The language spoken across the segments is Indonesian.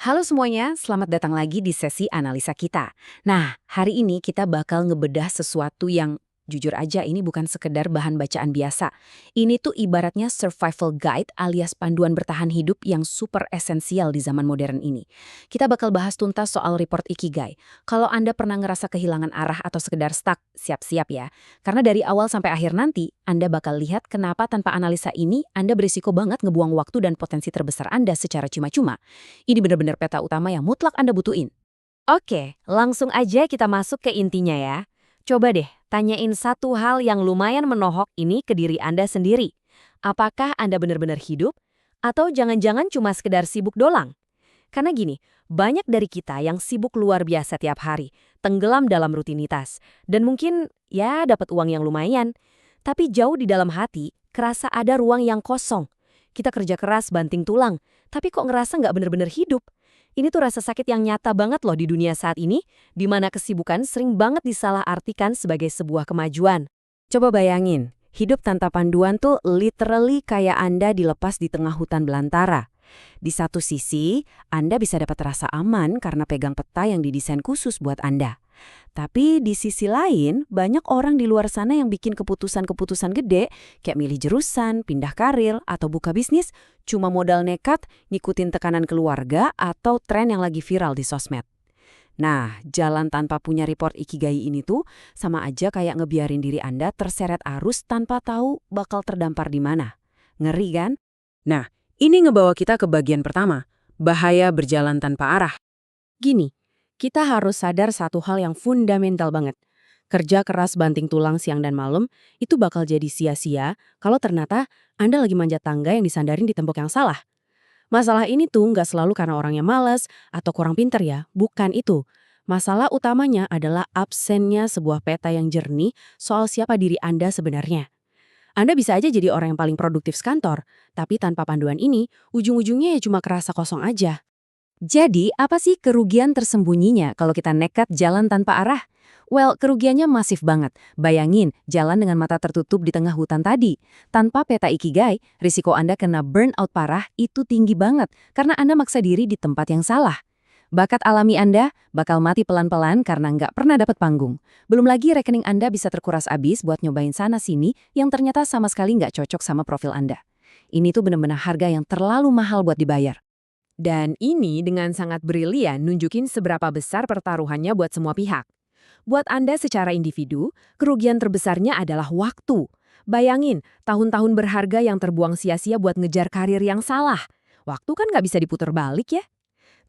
Halo semuanya, selamat datang lagi di sesi analisa kita. Nah, hari ini kita bakal ngebedah sesuatu yang jujur aja ini bukan sekedar bahan bacaan biasa. Ini tuh ibaratnya survival guide alias panduan bertahan hidup yang super esensial di zaman modern ini. Kita bakal bahas tuntas soal report Ikigai. Kalau Anda pernah ngerasa kehilangan arah atau sekedar stuck, siap-siap ya. Karena dari awal sampai akhir nanti, Anda bakal lihat kenapa tanpa analisa ini Anda berisiko banget ngebuang waktu dan potensi terbesar Anda secara cuma-cuma. Ini benar-benar peta utama yang mutlak Anda butuhin. Oke, langsung aja kita masuk ke intinya ya. Coba deh, tanyain satu hal yang lumayan menohok ini ke diri Anda sendiri. Apakah Anda benar-benar hidup? Atau jangan-jangan cuma sekedar sibuk doang? Karena gini, banyak dari kita yang sibuk luar biasa tiap hari, tenggelam dalam rutinitas, dan mungkin ya dapat uang yang lumayan. Tapi jauh di dalam hati, kerasa ada ruang yang kosong. Kita kerja keras banting tulang, tapi kok ngerasa nggak benar-benar hidup? Ini tuh rasa sakit yang nyata banget loh di dunia saat ini, di mana kesibukan sering banget disalahartikan sebagai sebuah kemajuan. Coba bayangin, hidup tanpa panduan tuh literally kayak Anda dilepas di tengah hutan belantara. Di satu sisi, Anda bisa dapat rasa aman karena pegang peta yang didesain khusus buat Anda. Tapi di sisi lain, banyak orang di luar sana yang bikin keputusan-keputusan gede, kayak milih jurusan, pindah karir, atau buka bisnis, cuma modal nekat, ngikutin tekanan keluarga, atau tren yang lagi viral di sosmed. Nah, jalan tanpa punya report Ikigai ini tuh sama aja kayak ngebiarin diri Anda terseret arus tanpa tahu bakal terdampar di mana. Ngeri kan? Nah, ini ngebawa kita ke bagian pertama, bahaya berjalan tanpa arah. Gini, kita harus sadar satu hal yang fundamental banget. Kerja keras banting tulang siang dan malam itu bakal jadi sia-sia kalau ternyata Anda lagi manjat tangga yang disandarin di tembok yang salah. Masalah ini tuh nggak selalu karena orangnya malas atau kurang pinter ya, bukan itu. Masalah utamanya adalah absennya sebuah peta yang jernih soal siapa diri Anda sebenarnya. Anda bisa aja jadi orang yang paling produktif sekantor, tapi tanpa panduan ini, ujung-ujungnya ya cuma kerasa kosong aja. Jadi, apa sih kerugian tersembunyinya kalau kita nekat jalan tanpa arah? Well, kerugiannya masif banget. Bayangin, jalan dengan mata tertutup di tengah hutan tadi. Tanpa peta Ikigai, risiko Anda kena burnout parah itu tinggi banget karena Anda maksa diri di tempat yang salah. Bakat alami Anda bakal mati pelan-pelan karena nggak pernah dapat panggung. Belum lagi rekening Anda bisa terkuras abis buat nyobain sana-sini yang ternyata sama sekali nggak cocok sama profil Anda. Ini tuh benar-benar harga yang terlalu mahal buat dibayar. Dan ini dengan sangat brilian nunjukin seberapa besar pertaruhannya buat semua pihak. Buat Anda secara individu, kerugian terbesarnya adalah waktu. Bayangin, tahun-tahun berharga yang terbuang sia-sia buat ngejar karir yang salah. Waktu kan nggak bisa diputar balik ya.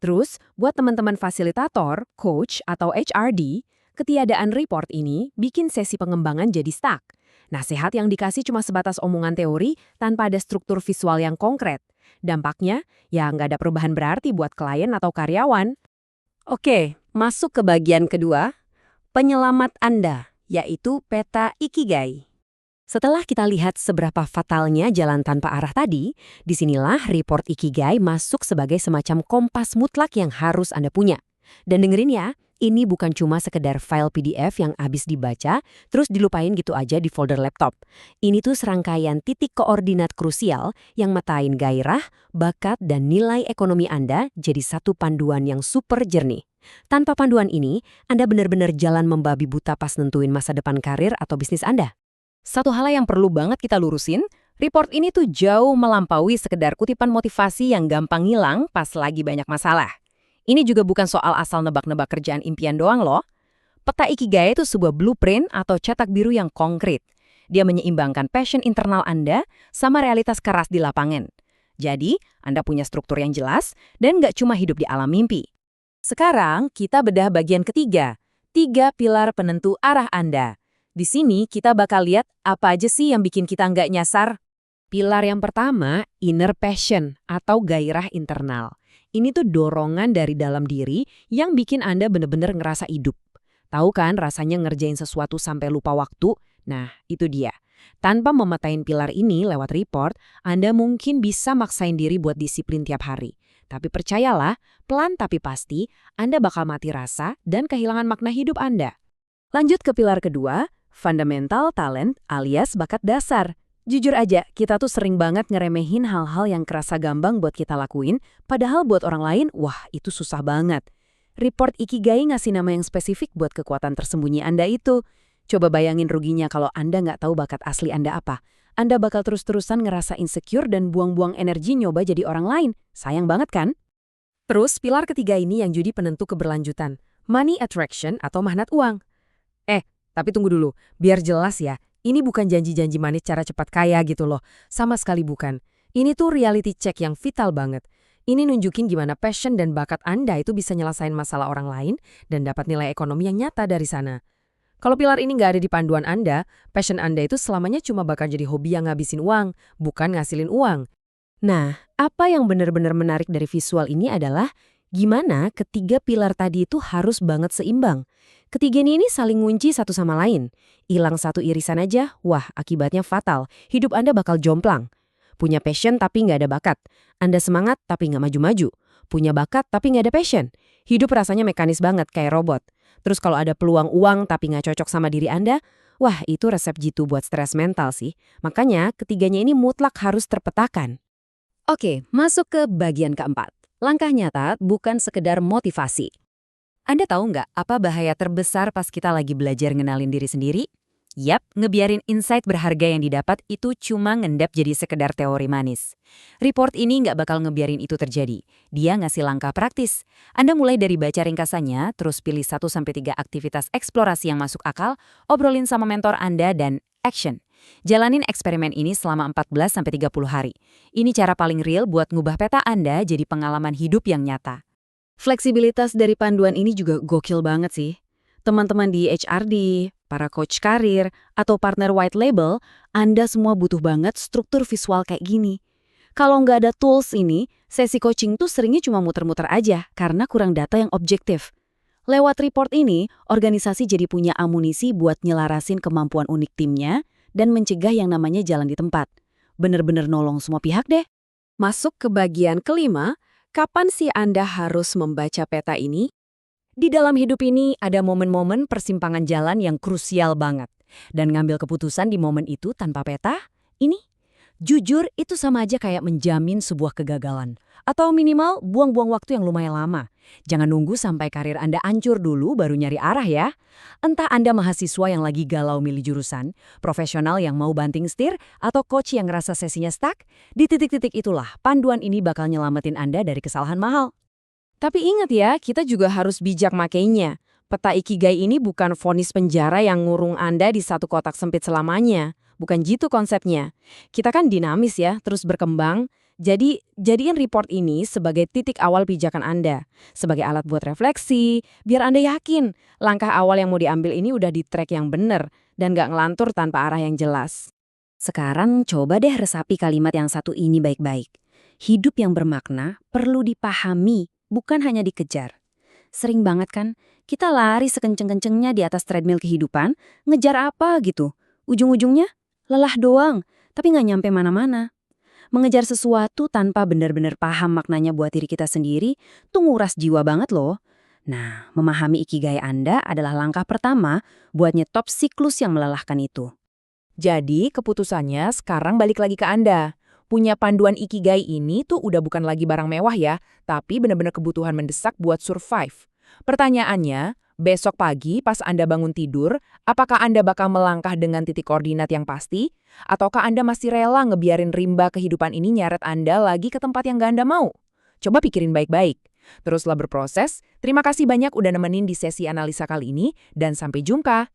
Terus, buat teman-teman fasilitator, coach, atau HRD, ketiadaan report ini bikin sesi pengembangan jadi stuck. Nasihat yang dikasih cuma sebatas omongan teori tanpa ada struktur visual yang konkret. Dampaknya, ya nggak ada perubahan berarti buat klien atau karyawan. Oke, masuk ke bagian kedua, penyelamat Anda, yaitu peta Ikigai. Setelah kita lihat seberapa fatalnya jalan tanpa arah tadi, disinilah report Ikigai masuk sebagai semacam kompas mutlak yang harus Anda punya. Dan dengerin ya, ini bukan cuma sekedar file PDF yang habis dibaca, terus dilupain gitu aja di folder laptop. Ini tuh serangkaian titik koordinat krusial yang metain gairah, bakat, dan nilai ekonomi Anda jadi satu panduan yang super jernih. Tanpa panduan ini, Anda benar-benar jalan membabi buta pas nentuin masa depan karir atau bisnis Anda. Satu hal yang perlu banget kita lurusin, report ini tuh jauh melampaui sekedar kutipan motivasi yang gampang hilang pas lagi banyak masalah. Ini juga bukan soal asal nebak-nebak kerjaan impian doang loh. Peta Ikigai itu sebuah blueprint atau cetak biru yang konkret. Dia menyeimbangkan passion internal Anda sama realitas keras di lapangan. Jadi, Anda punya struktur yang jelas dan nggak cuma hidup di alam mimpi. Sekarang, kita bedah bagian ketiga. 3 pilar penentu arah Anda. Di sini, kita bakal lihat apa aja sih yang bikin kita nggak nyasar. Pilar yang pertama, inner passion atau gairah internal. Ini tuh dorongan dari dalam diri yang bikin Anda bener-bener ngerasa hidup. Tahu kan rasanya ngerjain sesuatu sampai lupa waktu? Nah, itu dia. Tanpa memetain pilar ini lewat report, Anda mungkin bisa maksain diri buat disiplin tiap hari. Tapi percayalah, pelan tapi pasti, Anda bakal mati rasa dan kehilangan makna hidup Anda. Lanjut ke pilar kedua, fundamental talent alias bakat dasar. Jujur aja, kita tuh sering banget ngeremehin hal-hal yang kerasa gampang buat kita lakuin, padahal buat orang lain, wah itu susah banget. Report Ikigai ngasih nama yang spesifik buat kekuatan tersembunyi Anda itu. Coba bayangin ruginya kalau Anda nggak tahu bakat asli Anda apa. Anda bakal terus-terusan ngerasa insecure dan buang-buang energi nyoba jadi orang lain. Sayang banget kan? Terus, pilar ketiga ini yang jadi penentu keberlanjutan. Money attraction atau magnet uang. Tapi tunggu dulu, biar jelas ya. Ini bukan janji-janji manis cara cepat kaya gitu loh. Sama sekali bukan. Ini tuh reality check yang vital banget. Ini nunjukin gimana passion dan bakat Anda itu bisa nyelesain masalah orang lain dan dapat nilai ekonomi yang nyata dari sana. Kalau pilar ini nggak ada di panduan Anda, passion Anda itu selamanya cuma bakal jadi hobi yang ngabisin uang, bukan ngasilin uang. Nah, apa yang benar-benar menarik dari visual ini adalah gimana ketiga pilar tadi itu harus banget seimbang. Ketiganya ini saling ngunci satu sama lain. Hilang satu irisan aja, wah akibatnya fatal. Hidup Anda bakal jomplang. Punya passion tapi nggak ada bakat. Anda semangat tapi nggak maju-maju. Punya bakat tapi nggak ada passion. Hidup rasanya mekanis banget kayak robot. Terus kalau ada peluang uang tapi nggak cocok sama diri Anda, wah itu resep jitu buat stres mental sih. Makanya ketiganya ini mutlak harus terpetakan. Oke, masuk ke bagian keempat. Langkah nyata bukan sekedar motivasi. Anda tahu nggak apa bahaya terbesar pas kita lagi belajar ngenalin diri sendiri? Yap, ngebiarin insight berharga yang didapat itu cuma ngendap jadi sekedar teori manis. Report ini nggak bakal ngebiarin itu terjadi. Dia ngasih langkah praktis. Anda mulai dari baca ringkasannya, terus pilih 1-3 aktivitas eksplorasi yang masuk akal, obrolin sama mentor Anda, dan action. Jalanin eksperimen ini selama 14-30 hari. Ini cara paling real buat ngubah peta Anda jadi pengalaman hidup yang nyata. Fleksibilitas dari panduan ini juga gokil banget sih. Teman-teman di HRD, para coach karir, atau partner white label, Anda semua butuh banget struktur visual kayak gini. Kalau nggak ada tools ini, sesi coaching tuh seringnya cuma muter-muter aja karena kurang data yang objektif. Lewat report ini, organisasi jadi punya amunisi buat nyelarasin kemampuan unik timnya dan mencegah yang namanya jalan di tempat. Bener-bener nolong semua pihak deh. Masuk ke bagian kelima, kapan sih Anda harus membaca peta ini? Di dalam hidup ini ada momen-momen persimpangan jalan yang krusial banget. Dan ngambil keputusan di momen itu tanpa peta, ini jujur itu sama aja kayak menjamin sebuah kegagalan. Atau minimal buang-buang waktu yang lumayan lama. Jangan nunggu sampai karir Anda hancur dulu baru nyari arah ya. Entah Anda mahasiswa yang lagi galau milih jurusan, profesional yang mau banting setir, atau coach yang ngerasa sesinya stuck, di titik-titik itulah panduan ini bakal nyelamatin Anda dari kesalahan mahal. Tapi ingat ya, kita juga harus bijak makainya. Peta Ikigai ini bukan vonis penjara yang ngurung Anda di satu kotak sempit selamanya. Bukan gitu konsepnya. Kita kan dinamis ya, terus berkembang. Jadi, jadiin report ini sebagai titik awal pijakan Anda. Sebagai alat buat refleksi, biar Anda yakin langkah awal yang mau diambil ini udah di track yang bener dan nggak ngelantur tanpa arah yang jelas. Sekarang coba deh resapi kalimat yang satu ini baik-baik. Hidup yang bermakna perlu dipahami, bukan hanya dikejar. Sering banget kan, kita lari sekenceng-kencengnya di atas treadmill kehidupan, ngejar apa gitu. Ujung-ujungnya lelah doang, tapi nggak nyampe mana-mana. Mengejar sesuatu tanpa benar-benar paham maknanya buat diri kita sendiri, tuh nguras jiwa banget loh. Nah, memahami ikigai Anda adalah langkah pertama buat nyetop siklus yang melelahkan itu. Jadi, keputusannya sekarang balik lagi ke Anda. Punya panduan ikigai ini tuh udah bukan lagi barang mewah ya, tapi benar-benar kebutuhan mendesak buat survive. Pertanyaannya, besok pagi pas Anda bangun tidur, apakah Anda bakal melangkah dengan titik koordinat yang pasti? Ataukah Anda masih rela ngebiarin rimba kehidupan ini nyeret Anda lagi ke tempat yang gak Anda mau? Coba pikirin baik-baik. Teruslah berproses. Terima kasih banyak udah nemenin di sesi analisa kali ini, dan sampai jumpa.